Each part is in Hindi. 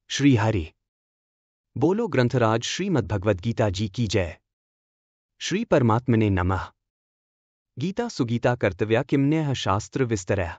श्री हरि बोलो ग्रंथराज श्रीमद्भगवद गीता जी की जय। श्री परमात्मने नमः। गीता सुगीता कर्तव्या किमन्यः शास्त्र विस्तरः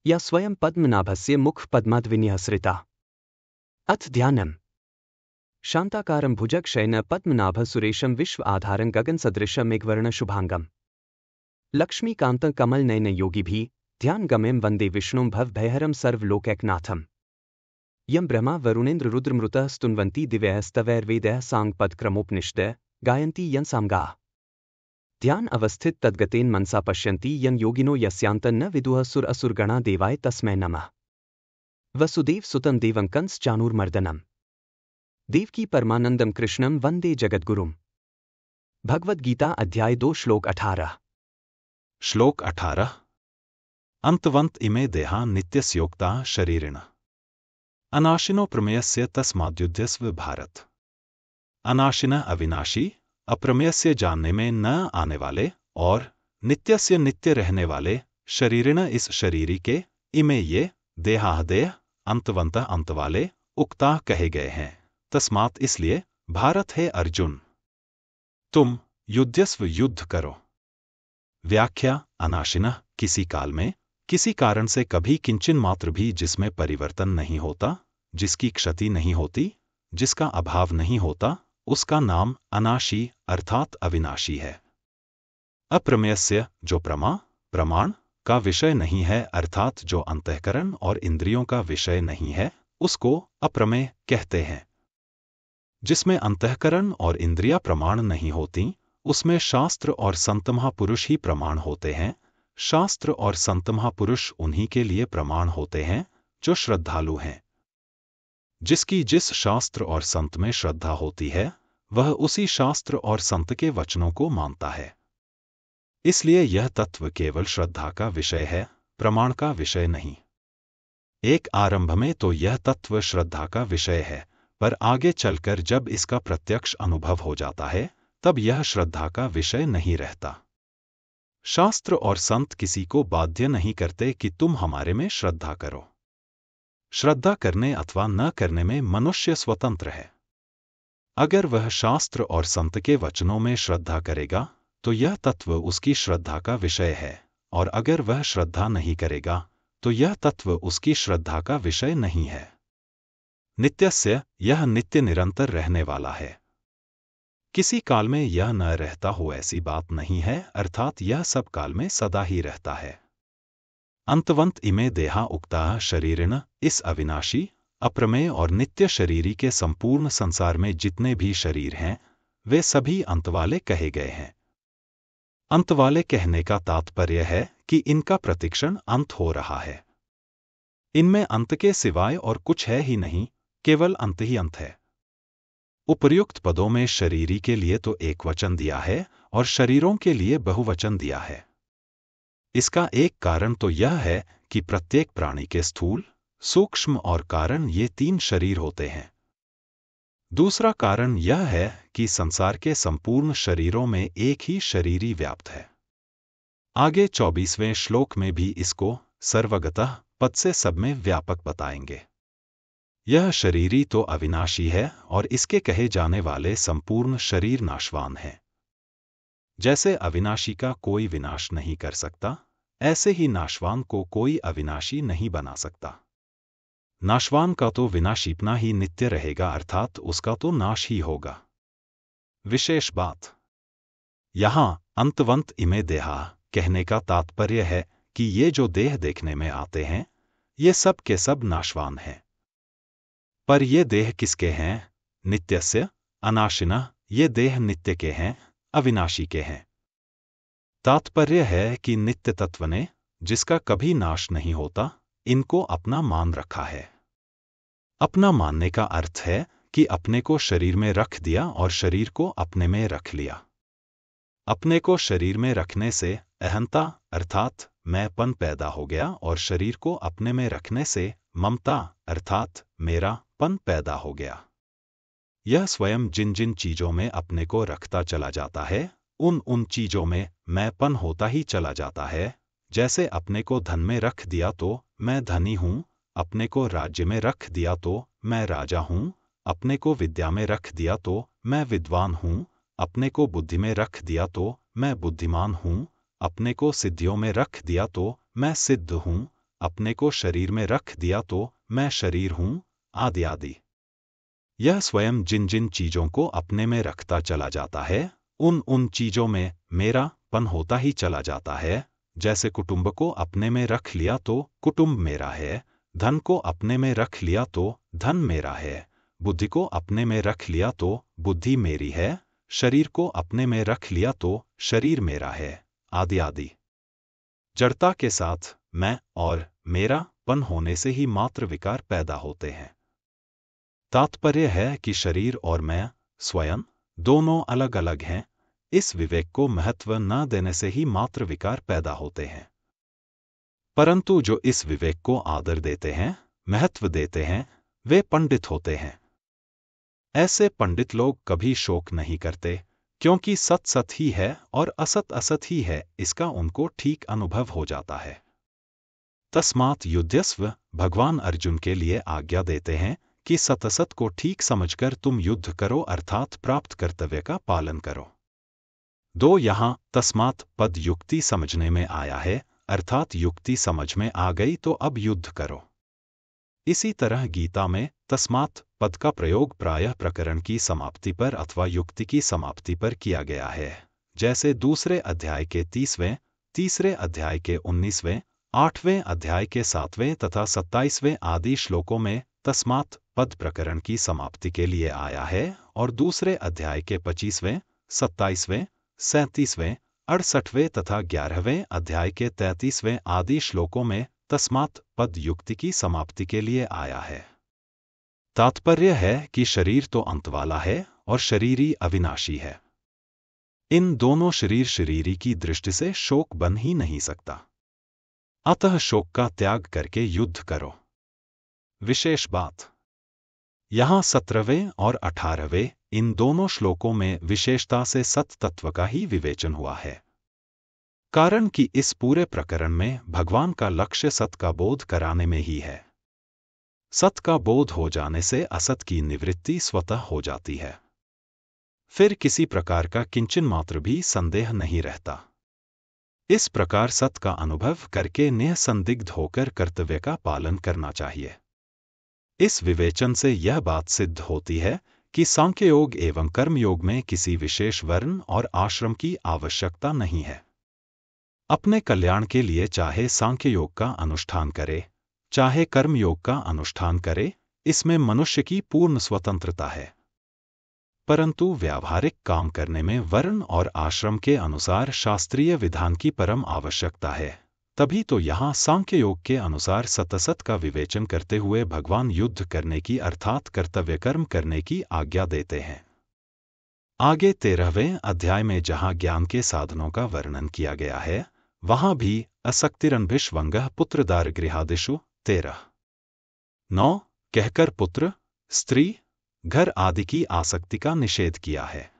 या स्वयं पद्मनाभस्य मुख पद्माद्विन्यसृता। अथ ध्यानम्। शांताकारं भुजगशयन पद्मनाभ सुरेशं विश्व आधारं गगन सदृशं मेघवर्ण शुभांगम लक्ष्मीकांतं कमल नयन योगिभिः ध्यान गम्यं वंदे विष्णुं भवभयहरं सर्वलोकैकनाथम्। यं ब्रह्मा वरुणेन्द्र रुद्रमृतः स्तुन्वन्ति दिव्यस्तवैर्वेदैः साङ्गपदक्रमोपनिषदः गायन्ति यं सामगाः। ध्यान अवस्थित तद्गतेन मनसा पश्यन्ति यं योगिनो यस्यान्तं न विदुः सुर असुरगणा देवाय तस्मै नमः। वसुदेव सुतं देवं कंस चाणूरमर्दनम् देवकी परमानंदम कृष्णं वंदे जगद्गुरुम्। भगवद गीता अध्याय 2 श्लोक 18। श्लोक 18। अंतवंत इमे देहा नित्यस्योक्ता शरीरिण अनाशिनो प्रमेयस्य तस्माद्युध्यस्व भारत। अनाशिन अविनाशी, अप्रमेयस्य जानने में न आने वाले और नित्यस्य नित्य रहने वाले शरीरिण इस शरीरी के इमे ये देहादेह अंतवंत अंतवाले उक्ता कहे गए हैं। तस्मात् इसलिए भारत है अर्जुन तुम युध्यस्व युद्ध करो। व्याख्या अनाशिन किसी काल में किसी कारण से कभी किंचन मात्र भी जिसमें परिवर्तन नहीं होता, जिसकी क्षति नहीं होती, जिसका अभाव नहीं होता, उसका नाम अनाशी अर्थात अविनाशी है। अप्रमेयस्य जो प्रमाण का विषय नहीं है अर्थात जो अंतःकरण और इंद्रियों का विषय नहीं है उसको अप्रमेय कहते हैं। जिसमें अंतःकरण और इंद्रिया प्रमाण नहीं होती उसमें शास्त्र और संत महापुरुष ही प्रमाण होते हैं। शास्त्र और संत महापुरुष उन्हीं के लिए प्रमाण होते हैं जो श्रद्धालु हैं। जिसकी जिस शास्त्र और संत में श्रद्धा होती है वह उसी शास्त्र और संत के वचनों को मानता है। इसलिए यह तत्व केवल श्रद्धा का विषय है, प्रमाण का विषय नहीं। एक आरंभ में तो यह तत्व श्रद्धा का विषय है, पर आगे चलकर जब इसका प्रत्यक्ष अनुभव हो जाता है तब यह श्रद्धा का विषय नहीं रहता। शास्त्र और संत किसी को बाध्य नहीं करते कि तुम हमारे में श्रद्धा करो। श्रद्धा करने अथवा न करने में मनुष्य स्वतंत्र है। अगर वह शास्त्र और संत के वचनों में श्रद्धा करेगा तो यह तत्व उसकी श्रद्धा का विषय है, और अगर वह श्रद्धा नहीं करेगा तो यह तत्व उसकी श्रद्धा का विषय नहीं है। नित्यस्य, यह नित्य निरंतर रहने वाला है। किसी काल में यह न रहता हो ऐसी बात नहीं है, अर्थात यह सब काल में सदा ही रहता है। अंतवंत इमे देहा उक्ता शरीरिण इस अविनाशी, अप्रमेय और नित्य शरीरी के संपूर्ण संसार में जितने भी शरीर हैं वे सभी अंतवाले कहे गए हैं। अंतवाले कहने का तात्पर्य है कि इनका प्रतिक्षण अंत हो रहा है। इनमें अंत के सिवाय और कुछ है ही नहीं, केवल अंत ही अंत है। उपर्युक्त पदों में शरीरी के लिए तो एक वचन दिया है और शरीरों के लिए बहुवचन दिया है। इसका एक कारण तो यह है कि प्रत्येक प्राणी के स्थूल, सूक्ष्म और कारण ये 3 शरीर होते हैं। दूसरा कारण यह है कि संसार के संपूर्ण शरीरों में एक ही शरीरी व्याप्त है। आगे 24वें श्लोक में भी इसको सर्वगतः पद से सब में व्यापक बताएंगे। यह शरीरी तो अविनाशी है और इसके कहे जाने वाले संपूर्ण शरीर नाशवान हैं। जैसे अविनाशी का कोई विनाश नहीं कर सकता, ऐसे ही नाशवान को कोई अविनाशी नहीं बना सकता। नाशवान का तो विनाशीपना ही नित्य रहेगा, अर्थात उसका तो नाश ही होगा। विशेष बात यहां अंतवंत इमे देहा कहने का तात्पर्य है कि ये जो देह देखने में आते हैं ये सब के सब नाशवान हैं। पर ये देह किसके हैं? नित्यस्य, अनाशिनः, ये देह नित्य के हैं, अविनाशी के हैं। तात्पर्य है कि नित्य तत्व ने, जिसका कभी नाश नहीं होता, इनको अपना मान रखा है। अपना मानने का अर्थ है कि अपने को शरीर में रख दिया और शरीर को अपने में रख लिया। अपने को शरीर में रखने से अहंता अर्थात मैंपन पैदा हो गया और शरीर को अपने में रखने से ममता अर्थात मेरापन पैदा हो गया। यह स्वयं जिन जिन चीजों में अपने को रखता चला जाता है उन चीजों में मैंपन होता ही चला जाता है। जैसे अपने को धन में रख दिया तो मैं धनी हूं, अपने को राज्य में रख दिया तो मैं राजा हूँ, अपने को विद्या में रख दिया तो मैं विद्वान हूँ, अपने को बुद्धि में रख दिया तो मैं बुद्धिमान हूँ, अपने को सिद्धियों में रख दिया तो मैं सिद्ध हूँ, अपने को शरीर में रख दिया तो मैं शरीर हूँ, आदि आदि। यह स्वयं जिन जिन चीजों को अपने में रखता चला जाता है, उन चीजों में मेरा पन होता ही चला जाता है। जैसे कुटुंब को अपने में रख लिया तो कुटुंब मेरा है, धन को अपने में रख लिया तो धन मेरा है, बुद्धि को अपने में रख लिया तो बुद्धि मेरी है, शरीर को अपने में रख लिया तो शरीर मेरा है, आदि आदि। जड़ता के साथ मैं और मेरा पन होने से ही मात्र विकार पैदा होते हैं। तात्पर्य है कि शरीर और मैं स्वयं दोनों अलग अलग हैं। इस विवेक को महत्व न देने से ही मात्र विकार पैदा होते हैं। परंतु जो इस विवेक को आदर देते हैं, महत्व देते हैं, वे पंडित होते हैं। ऐसे पंडित लोग कभी शोक नहीं करते, क्योंकि सत सत ही है और असत असत ही है, इसका उनको ठीक अनुभव हो जाता है। तस्मात् युध्यस्व, भगवान अर्जुन के लिए आज्ञा देते हैं कि सतसत को ठीक समझकर तुम युद्ध करो, अर्थात प्राप्त कर्तव्य का पालन करो। दो यहाँ तस्मात् पद युक्ति समझने में आया है, अर्थात युक्ति समझ में आ गई तो अब युद्ध करो। इसी तरह गीता में तस्मात् पद का प्रयोग प्रायः प्रकरण की समाप्ति पर अथवा युक्ति की समाप्ति पर किया गया है। जैसे दूसरे अध्याय के 30वें, तीसरे अध्याय के 19वें, 8वें अध्याय के 7वें तथा 27वें आदि श्लोकों में तस्मात् पद प्रकरण की समाप्ति के लिए आया है, और दूसरे अध्याय के 25वें, 27वें, 37वें, 68वें तथा 11वें अध्याय के 33वें आदि श्लोकों में तस्मात् पद युक्ति की समाप्ति के लिए आया है। तात्पर्य है कि शरीर तो अंत वाला है और शरीरी अविनाशी है। इन दोनों शरीरी की दृष्टि से शोक बन ही नहीं सकता। अतः शोक का त्याग करके युद्ध करो। विशेष बात, यहाँ 17वें और 18वें इन दोनों श्लोकों में विशेषता से सत तत्व का ही विवेचन हुआ है। कारण कि इस पूरे प्रकरण में भगवान का लक्ष्य सत का बोध कराने में ही है। सत का बोध हो जाने से असत की निवृत्ति स्वतः हो जाती है। फिर किसी प्रकार का किंचन मात्र भी संदेह नहीं रहता। इस प्रकार सत का अनुभव करके निसंदिग्ध होकर कर्तव्य का पालन करना चाहिए। इस विवेचन से यह बात सिद्ध होती है कि सांख्य योग एवं कर्म योग में किसी विशेष वर्ण और आश्रम की आवश्यकता नहीं है। अपने कल्याण के लिए चाहे सांख्य योग का अनुष्ठान करे, चाहे कर्म योग का अनुष्ठान करे, इसमें मनुष्य की पूर्ण स्वतंत्रता है। परंतु व्यावहारिक काम करने में वर्ण और आश्रम के अनुसार शास्त्रीय विधान की परम आवश्यकता है। तभी तो यहाँ सांख्य योग के अनुसार सतसत का विवेचन करते हुए भगवान युद्ध करने की अर्थात कर्तव्य कर्म करने की आज्ञा देते हैं। आगे 13वें अध्याय में जहाँ ज्ञान के साधनों का वर्णन किया गया है, वहाँ भी असक्तिरन्भिष्वंगः पुत्रदार गृहादिषु 13:9 कहकर पुत्र, स्त्री, घर आदि की आसक्ति का निषेध किया है।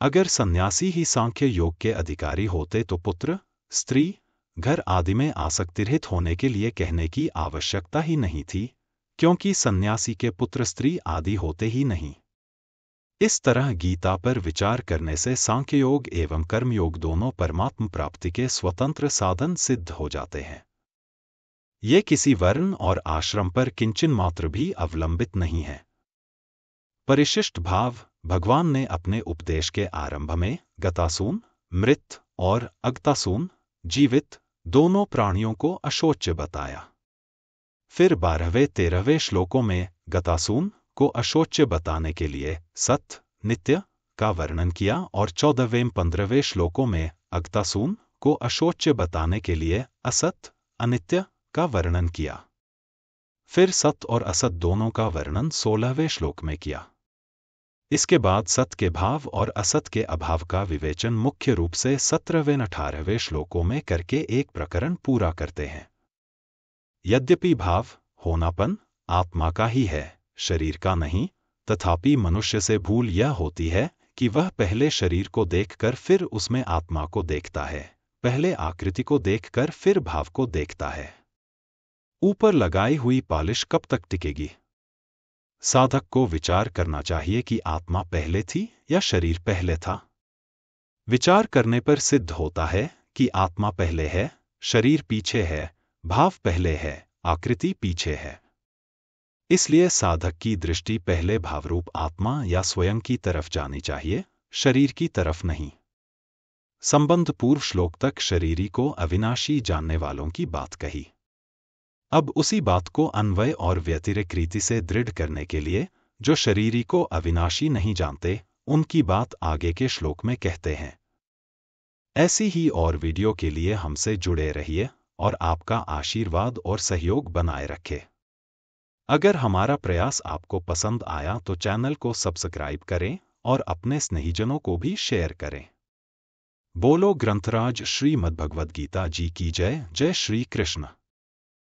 अगर सन्यासी ही सांख्य योग के अधिकारी होते तो पुत्र, स्त्री, घर आदि में आसक्तिरहित होने के लिए कहने की आवश्यकता ही नहीं थी, क्योंकि सन्यासी के पुत्र स्त्री आदि होते ही नहीं। इस तरह गीता पर विचार करने से सांख्य योग एवं कर्म योग दोनों परमात्म प्राप्ति के स्वतंत्र साधन सिद्ध हो जाते हैं। ये किसी वर्ण और आश्रम पर किंचन मात्र भी अवलंबित नहीं है। परिशिष्ट भाव, भगवान ने अपने उपदेश के आरंभ में गतासून, मृत और अगतासून, जीवित, दोनों प्राणियों को अशोच्य बताया। फिर 12वें 13वें श्लोकों में गतासून को अशोच्य बताने के लिए सत, नित्य का वर्णन किया और 14वें 15वें श्लोकों में अगतासून को अशोच्य बताने के लिए असत, अनित्य का वर्णन किया। फिर सत और असत दोनों का वर्णन 16वें श्लोक में किया। इसके बाद सत के भाव और असत के अभाव का विवेचन मुख्य रूप से 17वें 18वें श्लोकों में करके एक प्रकरण पूरा करते हैं। यद्यपि भाव, होनापन आत्मा का ही है, शरीर का नहीं, तथापि मनुष्य से भूल यह होती है कि वह पहले शरीर को देखकर फिर उसमें आत्मा को देखता है, पहले आकृति को देखकर फिर भाव को देखता है। ऊपर लगाई हुई पॉलिश कब तक टिकेगी? साधक को विचार करना चाहिए कि आत्मा पहले थी या शरीर पहले था। विचार करने पर सिद्ध होता है कि आत्मा पहले है, शरीर पीछे है, भाव पहले है, आकृति पीछे है। इसलिए साधक की दृष्टि पहले भावरूप आत्मा या स्वयं की तरफ जानी चाहिए, शरीर की तरफ नहीं। संबंध पूर्व श्लोक तक शरीरी को अविनाशी जानने वालों की बात कही। अब उसी बात को अन्वय और व्यतिरेक रीति से दृढ़ करने के लिए जो शरीरी को अविनाशी नहीं जानते, उनकी बात आगे के श्लोक में कहते हैं। ऐसी ही और वीडियो के लिए हमसे जुड़े रहिए और आपका आशीर्वाद और सहयोग बनाए रखें। अगर हमारा प्रयास आपको पसंद आया तो चैनल को सब्सक्राइब करें और अपने स्नेहीजनों को भी शेयर करें। बोलो ग्रंथराज श्रीमद्भगवद्गीता जी की जय। जय श्री कृष्ण।